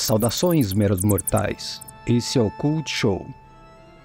Saudações, meros mortais. Esse é o Cult Show.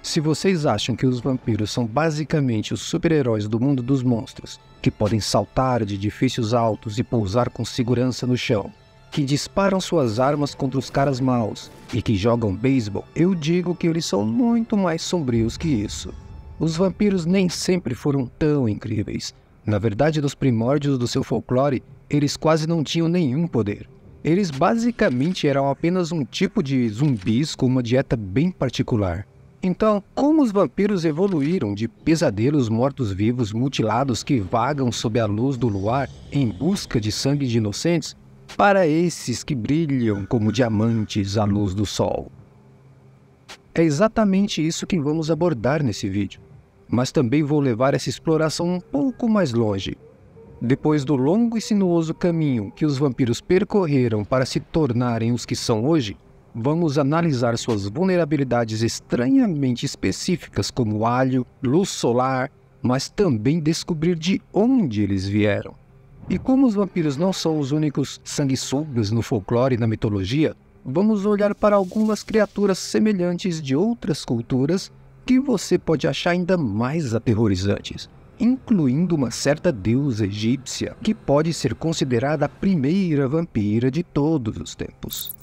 Se vocês acham que os vampiros são basicamente os super-heróis do mundo dos monstros, que podem saltar de edifícios altos e pousar com segurança no chão, que disparam suas armas contra os caras maus e que jogam beisebol, eu digo que eles são muito mais sombrios que isso. Os vampiros nem sempre foram tão incríveis. Na verdade, nos primórdios do seu folclore, eles quase não tinham nenhum poder. Eles basicamente eram apenas um tipo de zumbis com uma dieta bem particular. Então, como os vampiros evoluíram de pesadelos mortos-vivos mutilados que vagam sob a luz do luar em busca de sangue de inocentes, para esses que brilham como diamantes à luz do sol? É exatamente isso que vamos abordar nesse vídeo, mas também vou levar essa exploração um pouco mais longe. Depois do longo e sinuoso caminho que os vampiros percorreram para se tornarem os que são hoje, vamos analisar suas vulnerabilidades estranhamente específicas como alho, luz solar, mas também descobrir de onde eles vieram. E como os vampiros não são os únicos sanguessugas no folclore e na mitologia, vamos olhar para algumas criaturas semelhantes de outras culturas que você pode achar ainda mais aterrorizantes, incluindo uma certa deusa egípcia que pode ser considerada a primeira vampira de todos os tempos.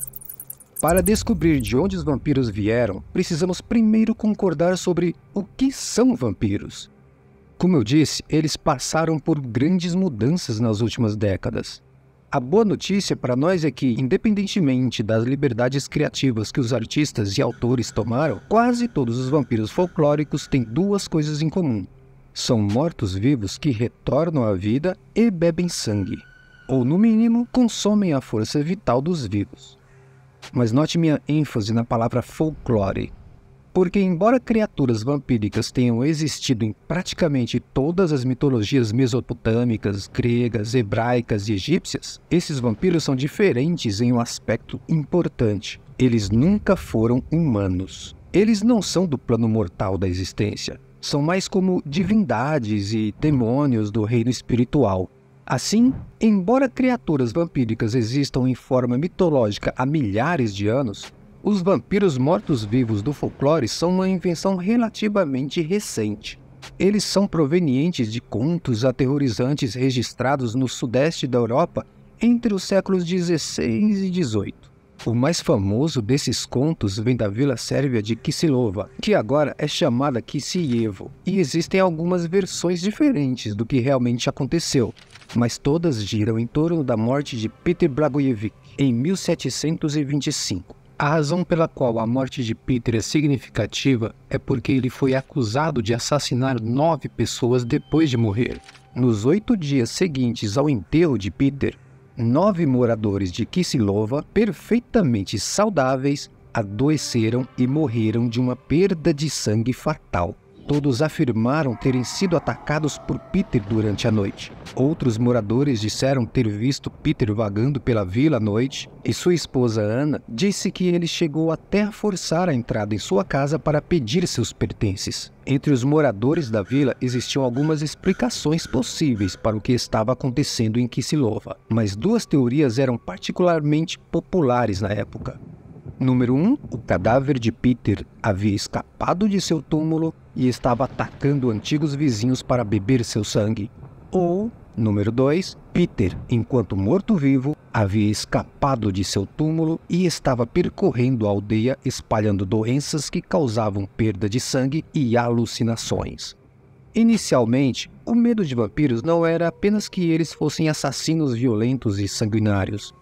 Para descobrir de onde os vampiros vieram, precisamos primeiro concordar sobre o que são vampiros. Como eu disse, eles passaram por grandes mudanças nas últimas décadas. A boa notícia para nós é que, independentemente das liberdades criativas que os artistas e autores tomaram, quase todos os vampiros folclóricos têm duas coisas em comum. São mortos-vivos que retornam à vida e bebem sangue, ou no mínimo, consomem a força vital dos vivos. Mas note minha ênfase na palavra folclore, porque embora criaturas vampíricas tenham existido em praticamente todas as mitologias mesopotâmicas, gregas, hebraicas e egípcias, esses vampiros são diferentes em um aspecto importante. Eles nunca foram humanos. Eles não são do plano mortal da existência. São mais como divindades e demônios do reino espiritual. Assim, embora criaturas vampíricas existam em forma mitológica há milhares de anos, os vampiros mortos-vivos do folclore são uma invenção relativamente recente. Eles são provenientes de contos aterrorizantes registrados no sudeste da Europa entre os séculos XVI e XVIII. O mais famoso desses contos vem da vila sérvia de Kisilova, que agora é chamada Kisievo, e existem algumas versões diferentes do que realmente aconteceu, mas todas giram em torno da morte de Peter Blagojevich em 1725. A razão pela qual a morte de Peter é significativa é porque ele foi acusado de assassinar 9 pessoas depois de morrer. Nos 8 dias seguintes ao enterro de Peter, 9 moradores de Kisilova, perfeitamente saudáveis, adoeceram e morreram de uma perda de sangue fatal. Todos afirmaram terem sido atacados por Peter durante a noite. Outros moradores disseram ter visto Peter vagando pela vila à noite, e sua esposa Anna disse que ele chegou até a forçar a entrada em sua casa para pedir seus pertences. Entre os moradores da vila existiam algumas explicações possíveis para o que estava acontecendo em Kisilova, mas 2 teorias eram particularmente populares na época. Número 1, o cadáver de Peter havia escapado de seu túmulo e estava atacando antigos vizinhos para beber seu sangue. Ou, número 2, Peter, enquanto morto-vivo, havia escapado de seu túmulo e estava percorrendo a aldeia espalhando doenças que causavam perda de sangue e alucinações. Inicialmente, o medo de vampiros não era apenas que eles fossem assassinos violentos e sanguinários.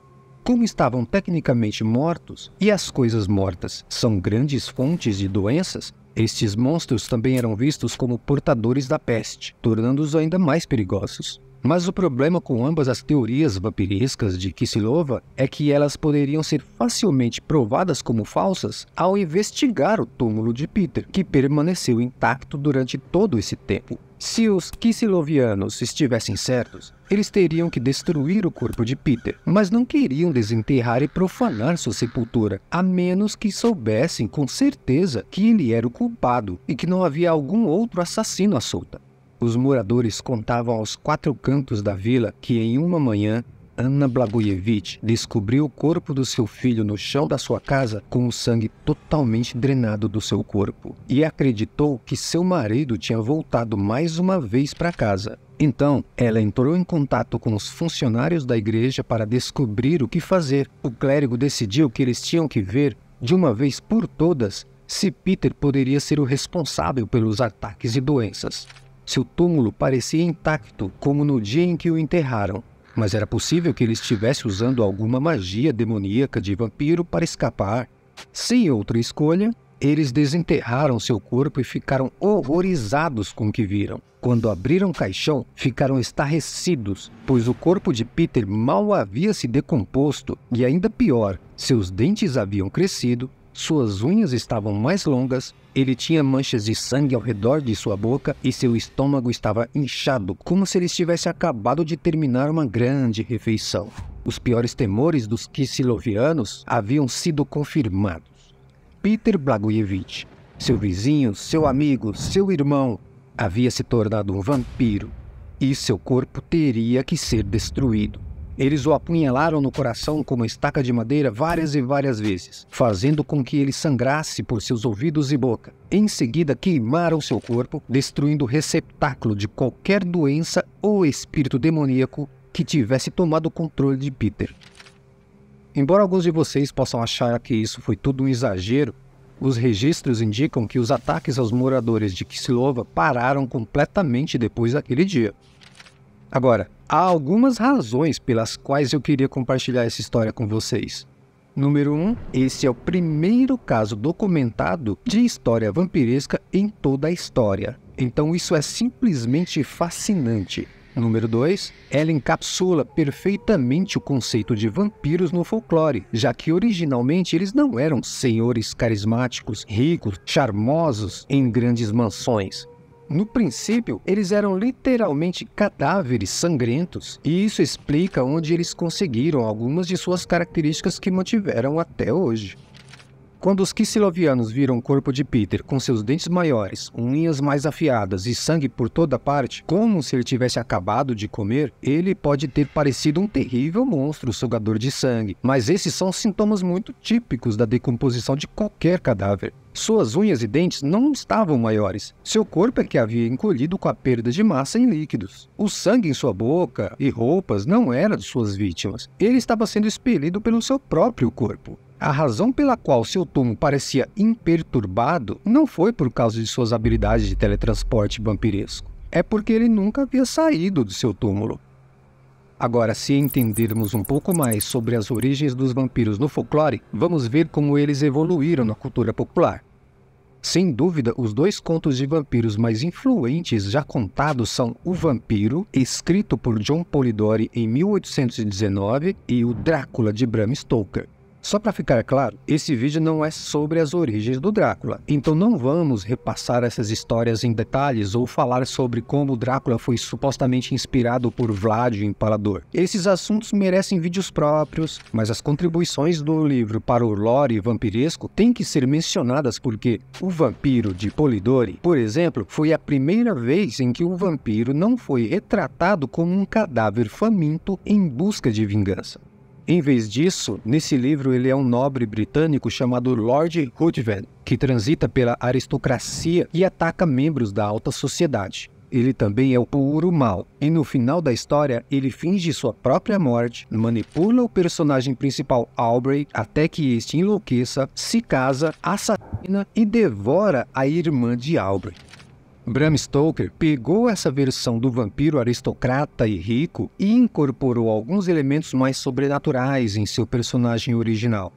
Como estavam tecnicamente mortos, e as coisas mortas são grandes fontes de doenças, estes monstros também eram vistos como portadores da peste, tornando-os ainda mais perigosos. Mas o problema com ambas as teorias vampirescas de Kisilova é que elas poderiam ser facilmente provadas como falsas ao investigar o túmulo de Peter, que permaneceu intacto durante todo esse tempo. Se os Kisilovianos estivessem certos, eles teriam que destruir o corpo de Peter, mas não queriam desenterrar e profanar sua sepultura, a menos que soubessem com certeza que ele era o culpado e que não havia algum outro assassino à solta. Os moradores contavam aos 4 cantos da vila que em uma manhã Anna Blagojevich descobriu o corpo do seu filho no chão da sua casa com o sangue totalmente drenado do seu corpo e acreditou que seu marido tinha voltado mais uma vez para casa. Então, ela entrou em contato com os funcionários da igreja para descobrir o que fazer. O clérigo decidiu que eles tinham que ver, de uma vez por todas, se Peter poderia ser o responsável pelos ataques e doenças. Seu túmulo parecia intacto, como no dia em que o enterraram, mas era possível que ele estivesse usando alguma magia demoníaca de vampiro para escapar. Sem outra escolha, eles desenterraram seu corpo e ficaram horrorizados com o que viram. Quando abriram o caixão, ficaram estarrecidos, pois o corpo de Peter mal havia se decomposto e, ainda pior, seus dentes haviam crescido, suas unhas estavam mais longas, ele tinha manchas de sangue ao redor de sua boca e seu estômago estava inchado, como se ele estivesse acabado de terminar uma grande refeição. Os piores temores dos Kislevovianos haviam sido confirmados. Peter Blagojevich, seu vizinho, seu amigo, seu irmão, havia se tornado um vampiro e seu corpo teria que ser destruído. Eles o apunhalaram no coração com uma estaca de madeira várias e várias vezes, fazendo com que ele sangrasse por seus ouvidos e boca. Em seguida, queimaram seu corpo, destruindo o receptáculo de qualquer doença ou espírito demoníaco que tivesse tomado o controle de Peter. Embora alguns de vocês possam achar que isso foi tudo um exagero, os registros indicam que os ataques aos moradores de Kislova pararam completamente depois daquele dia. Agora, há algumas razões pelas quais eu queria compartilhar essa história com vocês. Número 1, esse é o primeiro caso documentado de história vampiresca em toda a história. Então isso é simplesmente fascinante. Número 2, ela encapsula perfeitamente o conceito de vampiros no folclore, já que originalmente eles não eram senhores carismáticos, ricos, charmosos em grandes mansões. No princípio, eles eram literalmente cadáveres sangrentos, e isso explica onde eles conseguiram algumas de suas características que mantiveram até hoje. Quando os Kislevovianos viram o corpo de Peter com seus dentes maiores, unhas mais afiadas e sangue por toda parte, como se ele tivesse acabado de comer, ele pode ter parecido um terrível monstro sugador de sangue, mas esses são sintomas muito típicos da decomposição de qualquer cadáver. Suas unhas e dentes não estavam maiores, seu corpo é que havia encolhido com a perda de massa em líquidos. O sangue em sua boca e roupas não era de suas vítimas, ele estava sendo expelido pelo seu próprio corpo. A razão pela qual seu túmulo parecia imperturbado não foi por causa de suas habilidades de teletransporte vampiresco, é porque ele nunca havia saído do seu túmulo. Agora, se entendermos um pouco mais sobre as origens dos vampiros no folclore, vamos ver como eles evoluíram na cultura popular. Sem dúvida, os dois contos de vampiros mais influentes já contados são O Vampiro, escrito por John Polidori em 1819, e O Drácula, de Bram Stoker. Só para ficar claro, esse vídeo não é sobre as origens do Drácula, então não vamos repassar essas histórias em detalhes ou falar sobre como o Drácula foi supostamente inspirado por Vlad o Impalador. Esses assuntos merecem vídeos próprios, mas as contribuições do livro para o lore vampiresco têm que ser mencionadas porque O Vampiro, de Polidori, por exemplo, foi a primeira vez em que um vampiro não foi retratado como um cadáver faminto em busca de vingança. Em vez disso, nesse livro ele é um nobre britânico chamado Lord Ruthven, que transita pela aristocracia e ataca membros da alta sociedade. Ele também é o puro mal, e no final da história ele finge sua própria morte, manipula o personagem principal Aubrey até que este enlouqueça, se casa, assassina e devora a irmã de Aubrey. Bram Stoker pegou essa versão do vampiro aristocrata e rico e incorporou alguns elementos mais sobrenaturais em seu personagem original,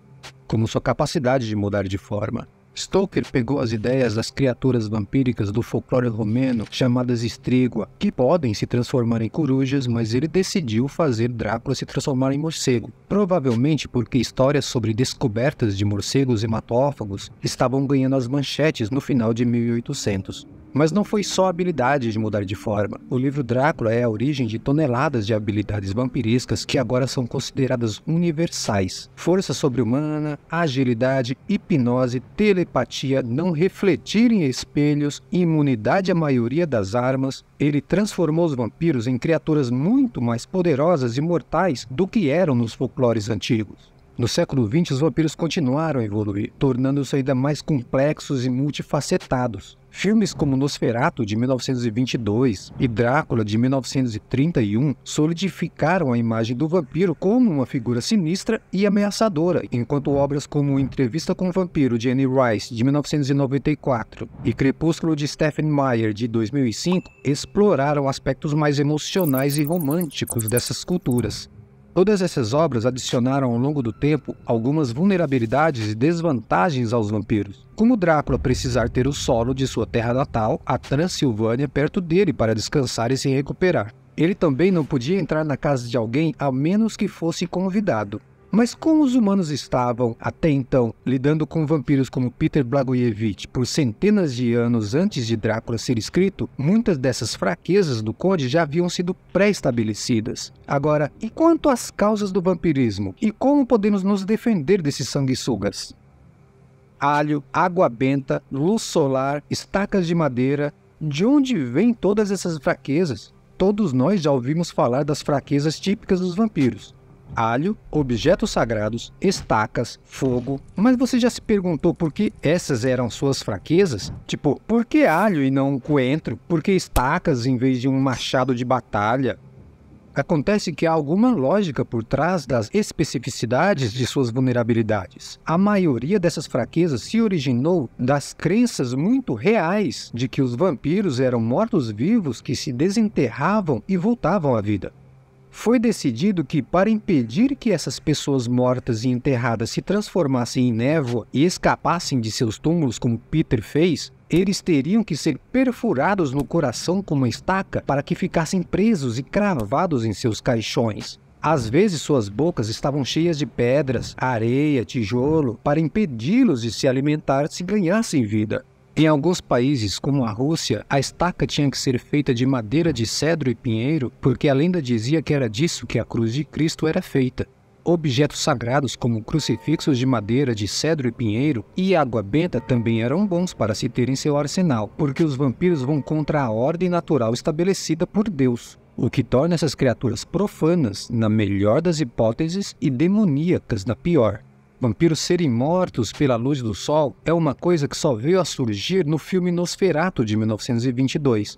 como sua capacidade de mudar de forma. Stoker pegou as ideias das criaturas vampíricas do folclore romeno chamadas Stregua, que podem se transformar em corujas, mas ele decidiu fazer Drácula se transformar em morcego, provavelmente porque histórias sobre descobertas de morcegos hematófagos estavam ganhando as manchetes no final de 1800. Mas não foi só a habilidade de mudar de forma. O livro Drácula é a origem de toneladas de habilidades vampirescas que agora são consideradas universais. Força sobre-humana, agilidade, hipnose, telepatia, não refletir em espelhos, imunidade à maioria das armas. Ele transformou os vampiros em criaturas muito mais poderosas e mortais do que eram nos folclores antigos. No século XX, os vampiros continuaram a evoluir, tornando-se ainda mais complexos e multifacetados. Filmes como Nosferatu, de 1922, e Drácula, de 1931, solidificaram a imagem do vampiro como uma figura sinistra e ameaçadora, enquanto obras como Entrevista com o Vampiro, de Anne Rice, de 1994, e Crepúsculo, de Stephen Meyer, de 2005, exploraram aspectos mais emocionais e românticos dessas culturas. Todas essas obras adicionaram ao longo do tempo algumas vulnerabilidades e desvantagens aos vampiros, como Drácula precisar ter o solo de sua terra natal, a Transilvânia, perto dele para descansar e se recuperar. Ele também não podia entrar na casa de alguém a menos que fosse convidado. Mas como os humanos estavam, até então, lidando com vampiros como Peter Blagojevich por centenas de anos antes de Drácula ser escrito, muitas dessas fraquezas do Conde já haviam sido pré-estabelecidas. Agora, e quanto às causas do vampirismo? E como podemos nos defender desses sanguessugas? Alho, água benta, luz solar, estacas de madeira. De onde vêm todas essas fraquezas? Todos nós já ouvimos falar das fraquezas típicas dos vampiros. Alho, objetos sagrados, estacas, fogo. Mas você já se perguntou por que essas eram suas fraquezas? Tipo, por que alho e não um coentro? Por que estacas em vez de um machado de batalha? Acontece que há alguma lógica por trás das especificidades de suas vulnerabilidades. A maioria dessas fraquezas se originou das crenças muito reais de que os vampiros eram mortos-vivos que se desenterravam e voltavam à vida. Foi decidido que, para impedir que essas pessoas mortas e enterradas se transformassem em névoa e escapassem de seus túmulos como Peter fez, eles teriam que ser perfurados no coração com uma estaca para que ficassem presos e cravados em seus caixões. Às vezes suas bocas estavam cheias de pedras, areia, tijolo, para impedi-los de se alimentar se ganhassem vida. Em alguns países, como a Rússia, a estaca tinha que ser feita de madeira de cedro e pinheiro, porque a lenda dizia que era disso que a cruz de Cristo era feita. Objetos sagrados como crucifixos de madeira de cedro e pinheiro e água benta também eram bons para se ter em seu arsenal, porque os vampiros vão contra a ordem natural estabelecida por Deus, o que torna essas criaturas profanas, na melhor das hipóteses, e demoníacas, na pior. Vampiros serem mortos pela luz do sol é uma coisa que só veio a surgir no filme Nosferatu, de 1922.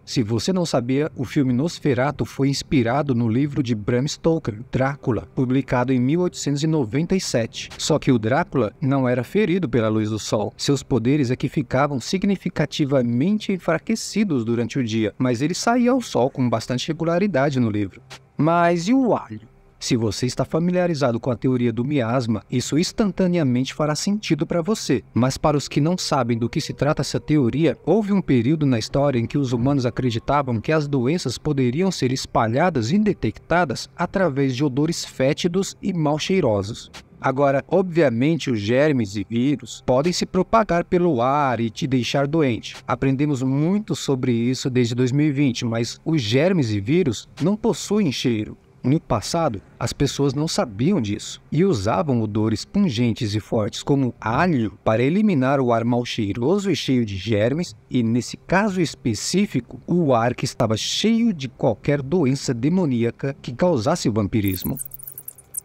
Se você não sabia, o filme Nosferatu foi inspirado no livro de Bram Stoker, Drácula, publicado em 1897. Só que o Drácula não era ferido pela luz do sol. Seus poderes é que ficavam significativamente enfraquecidos durante o dia, mas ele saía ao sol com bastante regularidade no livro. Mas e o alho? Se você está familiarizado com a teoria do miasma, isso instantaneamente fará sentido para você. Mas para os que não sabem do que se trata essa teoria, houve um período na história em que os humanos acreditavam que as doenças poderiam ser espalhadas e detectadas através de odores fétidos e mal cheirosos. Agora, obviamente, os germes e vírus podem se propagar pelo ar e te deixar doente. Aprendemos muito sobre isso desde 2020, mas os germes e vírus não possuem cheiro. No passado, as pessoas não sabiam disso e usavam odores pungentes e fortes como alho para eliminar o ar mal cheiroso e cheio de germes e, nesse caso específico, o ar que estava cheio de qualquer doença demoníaca que causasse o vampirismo.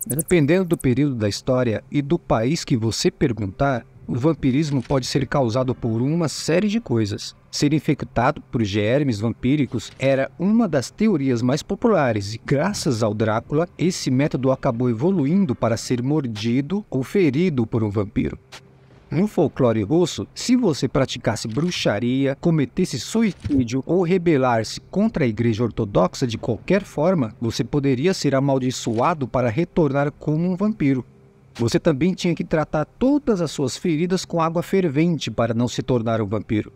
Dependendo do período da história e do país que você perguntar, o vampirismo pode ser causado por uma série de coisas. Ser infectado por germes vampíricos era uma das teorias mais populares e, graças ao Drácula, esse método acabou evoluindo para ser mordido ou ferido por um vampiro. No folclore russo, se você praticasse bruxaria, cometesse suicídio ou rebelar-se contra a igreja ortodoxa de qualquer forma, você poderia ser amaldiçoado para retornar como um vampiro. Você também tinha que tratar todas as suas feridas com água fervente para não se tornar um vampiro.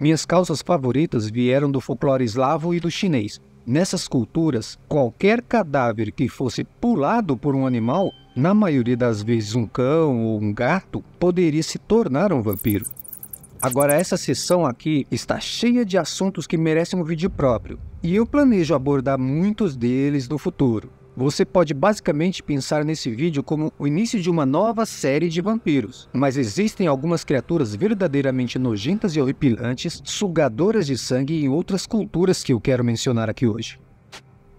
Minhas causas favoritas vieram do folclore eslavo e do chinês. Nessas culturas, qualquer cadáver que fosse pulado por um animal, na maioria das vezes um cão ou um gato, poderia se tornar um vampiro. Agora essa seção aqui está cheia de assuntos que merecem um vídeo próprio, e eu planejo abordar muitos deles no futuro. Você pode basicamente pensar nesse vídeo como o início de uma nova série de vampiros, mas existem algumas criaturas verdadeiramente nojentas e horripilantes, sugadoras de sangue em outras culturas que eu quero mencionar aqui hoje.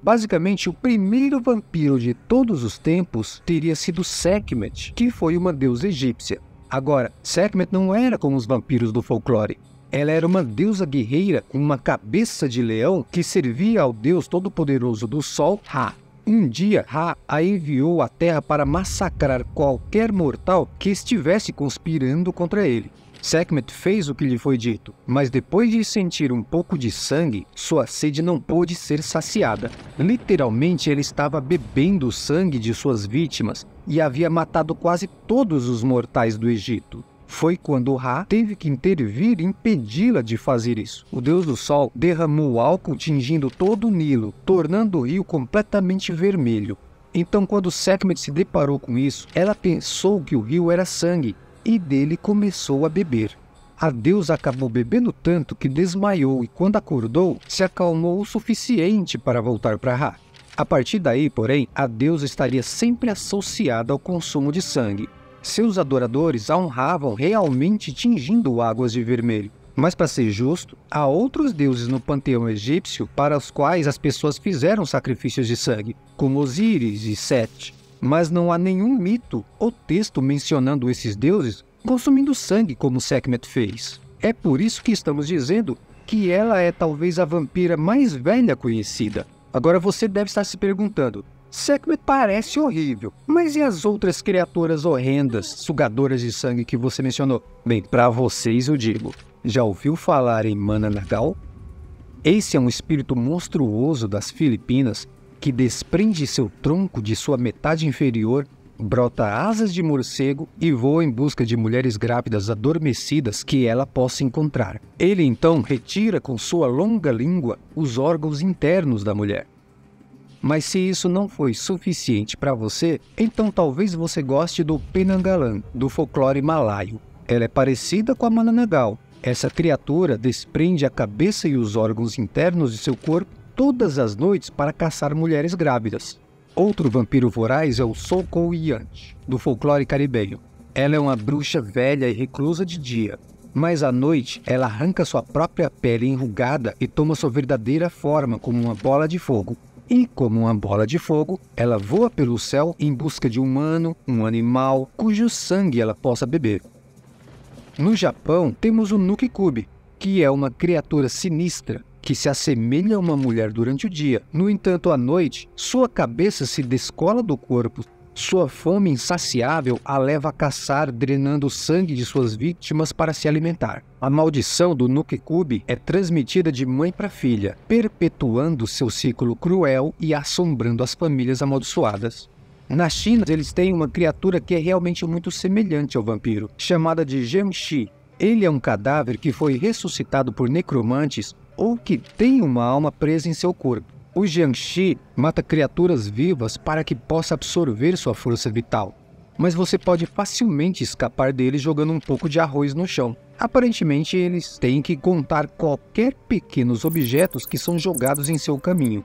Basicamente, o primeiro vampiro de todos os tempos teria sido Sekhmet, que foi uma deusa egípcia. Agora, Sekhmet não era como os vampiros do folclore. Ela era uma deusa guerreira com uma cabeça de leão que servia ao deus todo-poderoso do sol, Ra. Um dia, Ra a enviou à Terra para massacrar qualquer mortal que estivesse conspirando contra ele. Sekhmet fez o que lhe foi dito, mas depois de sentir um pouco de sangue, sua sede não pôde ser saciada. Literalmente, ele estava bebendo o sangue de suas vítimas e havia matado quase todos os mortais do Egito. Foi quando Ra teve que intervir e impedi-la de fazer isso. O deus do sol derramou álcool tingindo todo o Nilo, tornando o rio completamente vermelho. Então, quando Sekhmet se deparou com isso, ela pensou que o rio era sangue e dele começou a beber. A deusa acabou bebendo tanto que desmaiou e, quando acordou, se acalmou o suficiente para voltar para Ra. A partir daí, porém, a deusa estaria sempre associada ao consumo de sangue. Seus adoradores a honravam realmente tingindo águas de vermelho. Mas, para ser justo, há outros deuses no panteão egípcio para os quais as pessoas fizeram sacrifícios de sangue, como Osíris e Sete. Mas não há nenhum mito ou texto mencionando esses deuses consumindo sangue como Sekhmet fez. É por isso que estamos dizendo que ela é talvez a vampira mais velha conhecida. Agora você deve estar se perguntando: Sekhmet parece horrível, mas e as outras criaturas horrendas, sugadoras de sangue que você mencionou? Bem, para vocês eu digo, já ouviu falar em Mananagal? Esse é um espírito monstruoso das Filipinas que desprende seu tronco de sua metade inferior, brota asas de morcego e voa em busca de mulheres grávidas adormecidas que ela possa encontrar. Ele então retira com sua longa língua os órgãos internos da mulher. Mas se isso não foi suficiente para você, então talvez você goste do Penanggalan, do folclore malaio. Ela é parecida com a Mananagal. Essa criatura desprende a cabeça e os órgãos internos de seu corpo todas as noites para caçar mulheres grávidas. Outro vampiro voraz é o Sokoiyant, do folclore caribenho. Ela é uma bruxa velha e reclusa de dia, mas à noite ela arranca sua própria pele enrugada e toma sua verdadeira forma como uma bola de fogo. E como uma bola de fogo, ela voa pelo céu em busca de um humano, um animal, cujo sangue ela possa beber. No Japão, temos o Nuki-Kubi, que é uma criatura sinistra que se assemelha a uma mulher durante o dia. No entanto, à noite, sua cabeça se descola do corpo. Sua fome insaciável a leva a caçar, drenando o sangue de suas vítimas para se alimentar. A maldição do Nuki-Kubi é transmitida de mãe para filha, perpetuando seu ciclo cruel e assombrando as famílias amaldiçoadas. Na China, eles têm uma criatura que é realmente muito semelhante ao vampiro, chamada de Jiangshi. Ele é um cadáver que foi ressuscitado por necromantes ou que tem uma alma presa em seu corpo. O Jiangshi mata criaturas vivas para que possa absorver sua força vital. Mas você pode facilmente escapar deles jogando um pouco de arroz no chão. Aparentemente, eles têm que contar qualquer pequenos objetos que são jogados em seu caminho.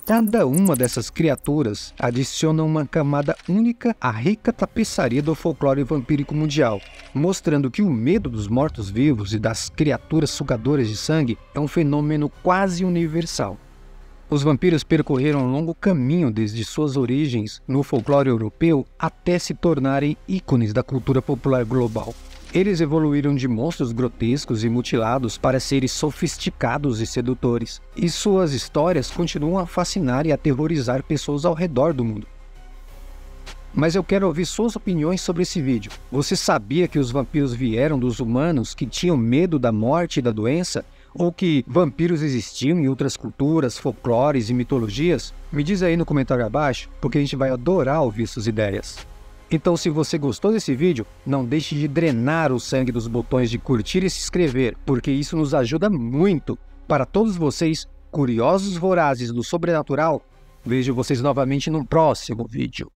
Cada uma dessas criaturas adiciona uma camada única à rica tapeçaria do folclore vampírico mundial, mostrando que o medo dos mortos-vivos e das criaturas sugadoras de sangue é um fenômeno quase universal. Os vampiros percorreram um longo caminho desde suas origens no folclore europeu até se tornarem ícones da cultura popular global. Eles evoluíram de monstros grotescos e mutilados para seres sofisticados e sedutores, e suas histórias continuam a fascinar e aterrorizar pessoas ao redor do mundo. Mas eu quero ouvir suas opiniões sobre esse vídeo. Você sabia que os vampiros vieram dos humanos que tinham medo da morte e da doença? Ou que vampiros existiam em outras culturas, folclores e mitologias? Me diz aí no comentário abaixo, porque a gente vai adorar ouvir suas ideias. Então, se você gostou desse vídeo, não deixe de drenar o sangue dos botões de curtir e se inscrever, porque isso nos ajuda muito. Para todos vocês, curiosos vorazes do sobrenatural, vejo vocês novamente no próximo vídeo.